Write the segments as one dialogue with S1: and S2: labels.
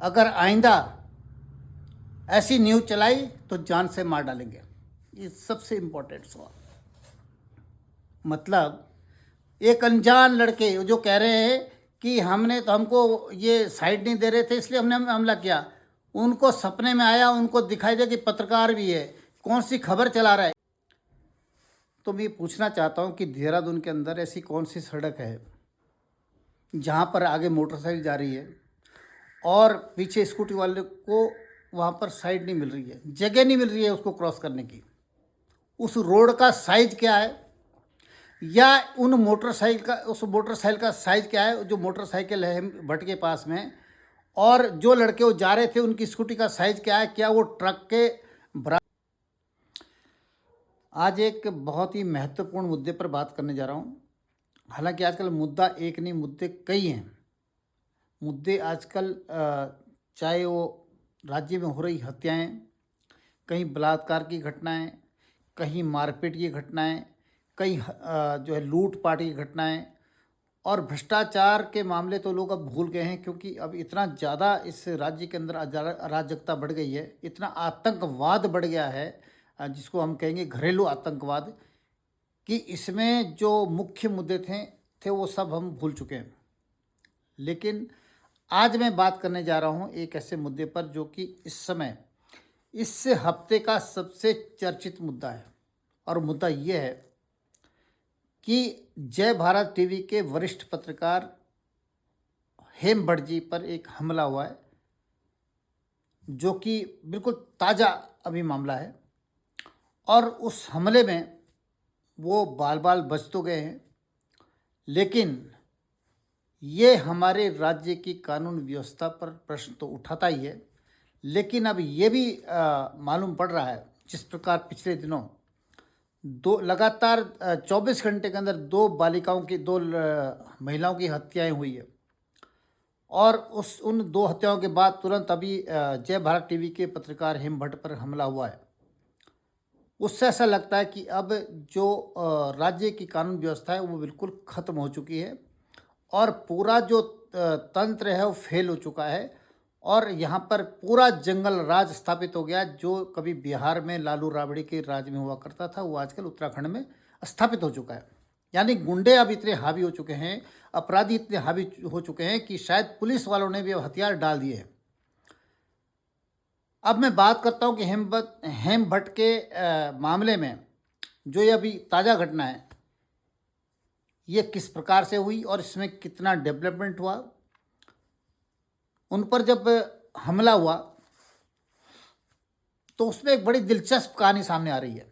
S1: अगर आइंदा ऐसी न्यूज़ चलाई तो जान से मार डालेंगे। ये सबसे इम्पोर्टेंट सवाल। मतलब एक अनजान लड़के जो कह रहे हैं कि हमको ये साइड नहीं दे रहे थे इसलिए हमने हमला किया, उनको सपने में आया, उनको दिखाई दे कि पत्रकार भी है, कौन सी खबर चला रहा है। तो मैं पूछना चाहता हूँ कि देहरादून के अंदर ऐसी कौन सी सड़क है जहाँ पर आगे मोटरसाइकिल जा रही है और पीछे स्कूटी वाले को वहाँ पर साइड नहीं मिल रही है, जगह नहीं मिल रही है उसको क्रॉस करने की। उस रोड का साइज क्या है या उस मोटरसाइकिल का साइज क्या है जो मोटरसाइकिल है भट्ट के पास में, और जो लड़के वो जा रहे थे उनकी स्कूटी का साइज क्या है, क्या वो ट्रक के बराबर। आज एक बहुत ही महत्वपूर्ण मुद्दे पर बात करने जा रहा हूँ। हालांकि आजकल मुद्दा एक नहीं, मुद्दे कई हैं। मुद्दे आजकल चाहे वो राज्य में हो रही हत्याएं, कहीं बलात्कार की घटनाएं, कहीं मारपीट की घटनाएं, कहीं जो है लूटपाट की घटनाएं, और भ्रष्टाचार के मामले तो लोग अब भूल गए हैं, क्योंकि अब इतना ज़्यादा इस राज्य के अंदर अराजकता बढ़ गई है, इतना आतंकवाद बढ़ गया है, जिसको हम कहेंगे घरेलू आतंकवाद, कि इसमें जो मुख्य मुद्दे थे वो सब हम भूल चुके हैं। लेकिन आज मैं बात करने जा रहा हूँ एक ऐसे मुद्दे पर जो कि इस समय इस हफ्ते का सबसे चर्चित मुद्दा है। और मुद्दा ये है कि जय भारत टीवी के वरिष्ठ पत्रकार हेम भट्ट जी पर एक हमला हुआ है, जो कि बिल्कुल ताज़ा अभी मामला है। और उस हमले में वो बाल बाल बच तो गए हैं, लेकिन ये हमारे राज्य की कानून व्यवस्था पर प्रश्न तो उठाता ही है। लेकिन अब ये भी मालूम पड़ रहा है, जिस प्रकार पिछले दिनों लगातार 24 घंटे के अंदर दो महिलाओं की हत्याएं हुई है, और उन दो हत्याओं के बाद तुरंत अभी जय भारत टीवी के पत्रकार हेम भट्ट पर हमला हुआ है। उससे ऐसा लगता है कि अब जो राज्य की कानून व्यवस्था है वो बिल्कुल ख़त्म हो चुकी है, और पूरा जो तंत्र है वो फेल हो चुका है, और यहाँ पर पूरा जंगल राज स्थापित हो गया। जो कभी बिहार में लालू राबड़ी के राज में हुआ करता था वो आजकल उत्तराखंड में स्थापित हो चुका है। यानी गुंडे अब इतने हावी हो चुके हैं, अपराधी इतने हावी हो चुके हैं कि शायद पुलिस वालों ने भी अब हथियार डाल दिए हैं। अब मैं बात करता हूँ कि हेम भट्ट के मामले में जो ये अभी ताज़ा घटना है ये किस प्रकार से हुई और इसमें कितना डेवलपमेंट हुआ। उन पर जब हमला हुआ तो उसमें एक बड़ी दिलचस्प कहानी सामने आ रही है,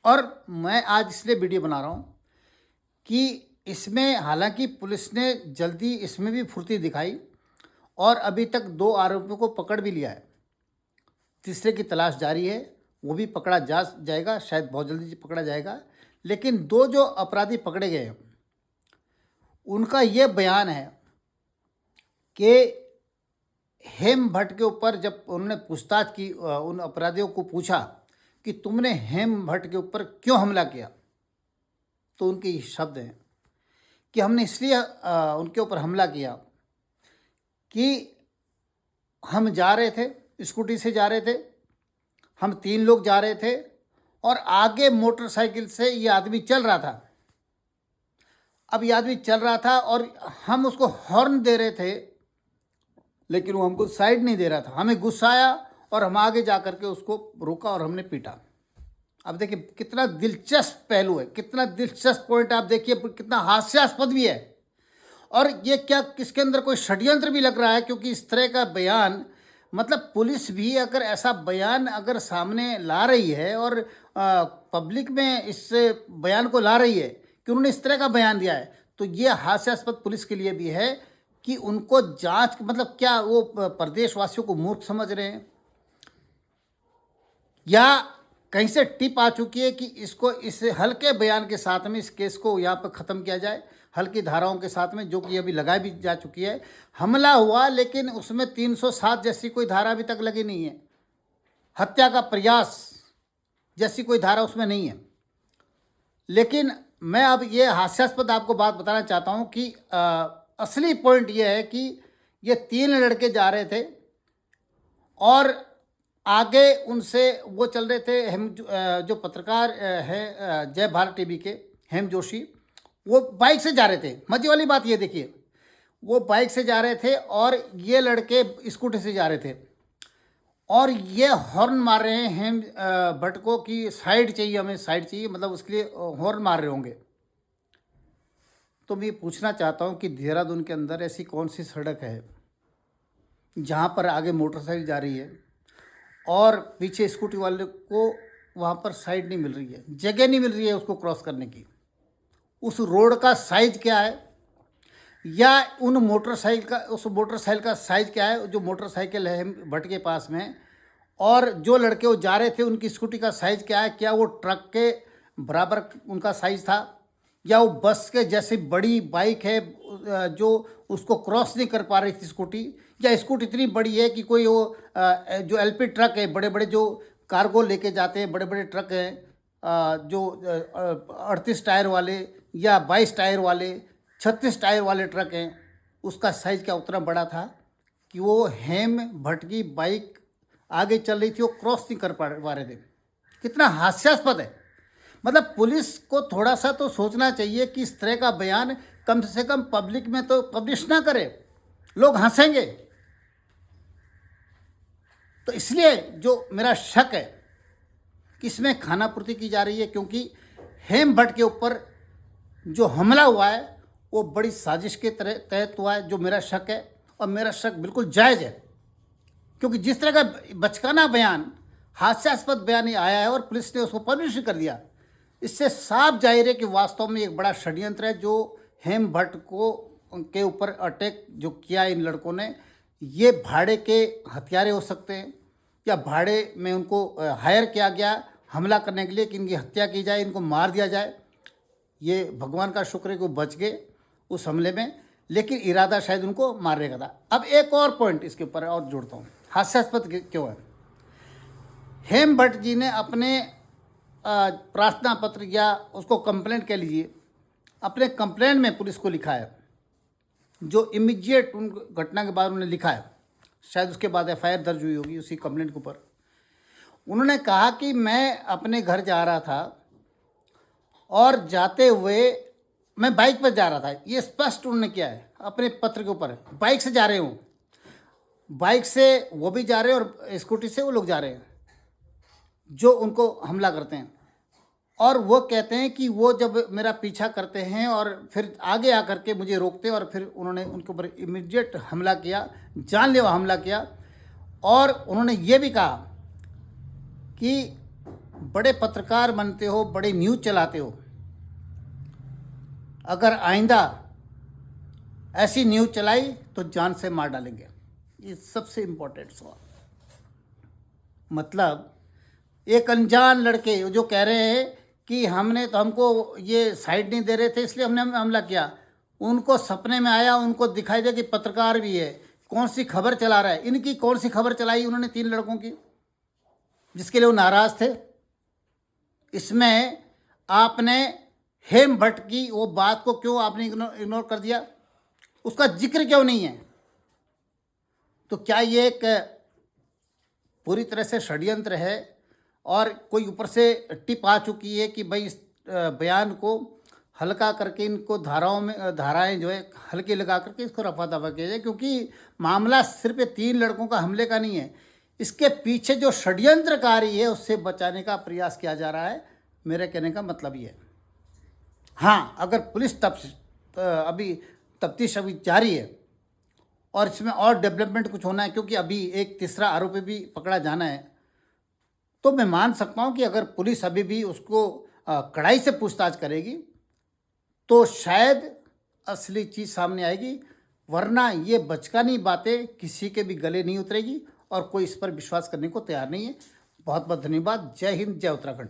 S1: और मैं आज इसलिए वीडियो बना रहा हूँ कि इसमें हालांकि पुलिस ने जल्दी इसमें भी फुर्ती दिखाई और अभी तक 2 आरोपियों को पकड़ भी लिया है। तीसरे की तलाश जारी है, वो भी पकड़ा जाएगा, शायद बहुत जल्दी पकड़ा जाएगा। लेकिन 2 जो अपराधी पकड़े गए उनका ये बयान है कि हेम भट्ट के ऊपर जब उन्होंने पूछताछ की, उन अपराधियों को पूछा कि तुमने हेम भट्ट के ऊपर क्यों हमला किया, तो उनके ये शब्द हैं कि हमने इसलिए उनके ऊपर हमला किया कि हम जा रहे थे, स्कूटी से जा रहे थे, हम 3 लोग जा रहे थे और आगे मोटरसाइकिल से ये आदमी चल रहा था। अब ये आदमी चल रहा था और हम उसको हॉर्न दे रहे थे, लेकिन वो हमको साइड नहीं दे रहा था। हमें गुस्सा आया और हम आगे जा कर के उसको रोका और हमने पीटा। अब देखिए कितना दिलचस्प पहलू है, कितना दिलचस्प पॉइंट। आप देखिए कितना हास्यास्पद भी है। और ये क्या किसके अंदर कोई षड्यंत्र भी लग रहा है, क्योंकि इस तरह का बयान, मतलब पुलिस भी अगर ऐसा बयान अगर सामने ला रही है और पब्लिक में इस बयान को ला रही है कि उन्होंने इस तरह का बयान दिया है, तो ये हास्यास्पद पुलिस के लिए भी है कि उनको जांच, मतलब क्या वो प्रदेशवासियों को मूर्ख समझ रहे हैं, या कहीं से टिप आ चुकी है कि इसको इस हल्के बयान के साथ में इस केस को यहाँ पर ख़त्म किया जाए, हल्की धाराओं के साथ में, जो कि अभी लगाई भी जा चुकी है। हमला हुआ लेकिन उसमें 307 जैसी कोई धारा अभी तक लगी नहीं है, हत्या का प्रयास जैसी कोई धारा उसमें नहीं है। लेकिन मैं अब ये हास्यास्पद आपको बात बताना चाहता हूँ कि असली पॉइंट ये है कि ये 3 लड़के जा रहे थे और आगे उनसे वो चल रहे थे जो पत्रकार है जय भारत टीवी के हेम जोशी, वो बाइक से जा रहे थे। मजे वाली बात ये देखिए, वो बाइक से जा रहे थे और ये लड़के स्कूटी से जा रहे थे और ये हॉर्न मार रहे हैं हेम भट्ट को कि साइड चाहिए, हमें साइड चाहिए, मतलब उसके लिए हॉर्न मार रहे होंगे। तो मैं पूछना चाहता हूँ कि देहरादून के अंदर ऐसी कौन सी सड़क है जहाँ पर आगे मोटरसाइकिल जा रही है और पीछे स्कूटी वाले को वहाँ पर साइड नहीं मिल रही है, जगह नहीं मिल रही है उसको क्रॉस करने की। उस रोड का साइज क्या है या उस मोटरसाइकिल का साइज क्या है जो मोटरसाइकिल है भट्ट के पास में, और जो लड़के वो जा रहे थे उनकी स्कूटी का साइज क्या है, क्या वो ट्रक के बराबर उनका साइज था या वो बस के जैसी बड़ी बाइक है जो उसको क्रॉस नहीं कर पा रही थी स्कूटी, या स्कूटी इतनी बड़ी है कि कोई वो जो एलपी ट्रक है, बड़े बड़े जो कार्गो लेके जाते हैं, बड़े बड़े ट्रक हैं जो 38 टायर वाले या 22 टायर वाले 36 टायर वाले ट्रक हैं, उसका साइज़ क्या उतना बड़ा था कि वो हेम भट्ट की बाइक आगे चल रही थी, वो क्रॉस नहीं कर पा रहे थे। कितना हास्यास्पद है। मतलब पुलिस को थोड़ा सा तो सोचना चाहिए कि इस तरह का बयान कम से कम पब्लिक में तो पब्लिश ना करे, लोग हंसेंगे। तो इसलिए जो मेरा शक है कि इसमें खानापूर्ति की जा रही है, क्योंकि हेम भट्ट के ऊपर जो हमला हुआ है वो बड़ी साजिश के तहत हुआ है, जो मेरा शक है। और मेरा शक बिल्कुल जायज़ है, क्योंकि जिस तरह का बचकाना बयान, हास्यास्पद बयान आया है और पुलिस ने उसको पब्लिश कर दिया, इससे साफ जाहिर है कि वास्तव में एक बड़ा षड्यंत्र है जो हेम भट्ट को के ऊपर अटैक जो किया इन लड़कों ने। ये भाड़े के हथियारे हो सकते हैं या भाड़े में उनको हायर किया गया हमला करने के लिए कि इनकी हत्या की जाए, इनको मार दिया जाए। ये भगवान का शुक्र है कि वो बच गए उस हमले में, लेकिन इरादा शायद उनको मारने का था। अब एक और पॉइंट इसके ऊपर और जोड़ता हूँ, हास्यास्पद क्यों है। हेम भट्ट जी ने अपने प्रार्थना पत्र या उसको कंप्लेंट कह लीजिए, अपने कंप्लेंट में पुलिस को लिखा है, जो इमीडिएट उन घटना के बाद उन्होंने लिखा है, शायद उसके बाद एफआईआर दर्ज हुई होगी उसी कंप्लेंट के ऊपर। उन्होंने कहा कि मैं अपने घर जा रहा था और जाते हुए मैं बाइक पर जा रहा था। ये स्पष्ट उन्होंने किया है अपने पत्र के ऊपर, बाइक से जा रहे हूँ, बाइक से वो भी जा रहे हैं और स्कूटी से वो लोग जा रहे हैं जो उनको हमला करते हैं। और वो कहते हैं कि वो जब मेरा पीछा करते हैं और फिर आगे आकर के मुझे रोकते हैं और फिर उन्होंने उनके ऊपर इमीडिएट हमला किया, जानलेवा हमला किया। और उन्होंने ये भी कहा कि बड़े पत्रकार बनते हो, बड़े न्यूज़ चलाते हो, अगर आइंदा ऐसी न्यूज़ चलाई तो जान से मार डालेंगे। ये सबसे इम्पोर्टेंट सवाल। मतलब एक अनजान लड़के जो कह रहे हैं कि हमको ये साइड नहीं दे रहे थे इसलिए हमने हमला किया, उनको सपने में आया, उनको दिखाई दे कि पत्रकार भी है, कौन सी खबर चला रहा है। इनकी कौन सी खबर चलाई उन्होंने 3 लड़कों की, जिसके लिए वो नाराज़ थे। इसमें आपने हेम भट्ट की वो बात को क्यों आपने इग्नोर कर दिया, उसका जिक्र क्यों नहीं है। तो क्या ये एक पूरी तरह से षड्यंत्र है और कोई ऊपर से टिप आ चुकी है कि भाई इस बयान को हल्का करके इनको धाराएं जो है हल्के लगा करके इसको रफा दफा किया जाए, क्योंकि मामला सिर्फ 3 लड़कों का हमले का नहीं है, इसके पीछे जो षड्यंत्रकारी है उससे बचाने का प्रयास किया जा रहा है। मेरे कहने का मतलब ये है। हाँ, अगर पुलिस अभी तफ्तीश अभी जारी है और इसमें और डेवलपमेंट कुछ होना है, क्योंकि अभी एक तीसरा आरोपी भी पकड़ा जाना है, तो मैं मान सकता हूँ कि अगर पुलिस अभी भी उसको कड़ाई से पूछताछ करेगी तो शायद असली चीज़ सामने आएगी, वरना ये बचकानी बातें किसी के भी गले नहीं उतरेगी और कोई इस पर विश्वास करने को तैयार नहीं है। बहुत बहुत धन्यवाद। जय हिंद, जय उत्तराखंड।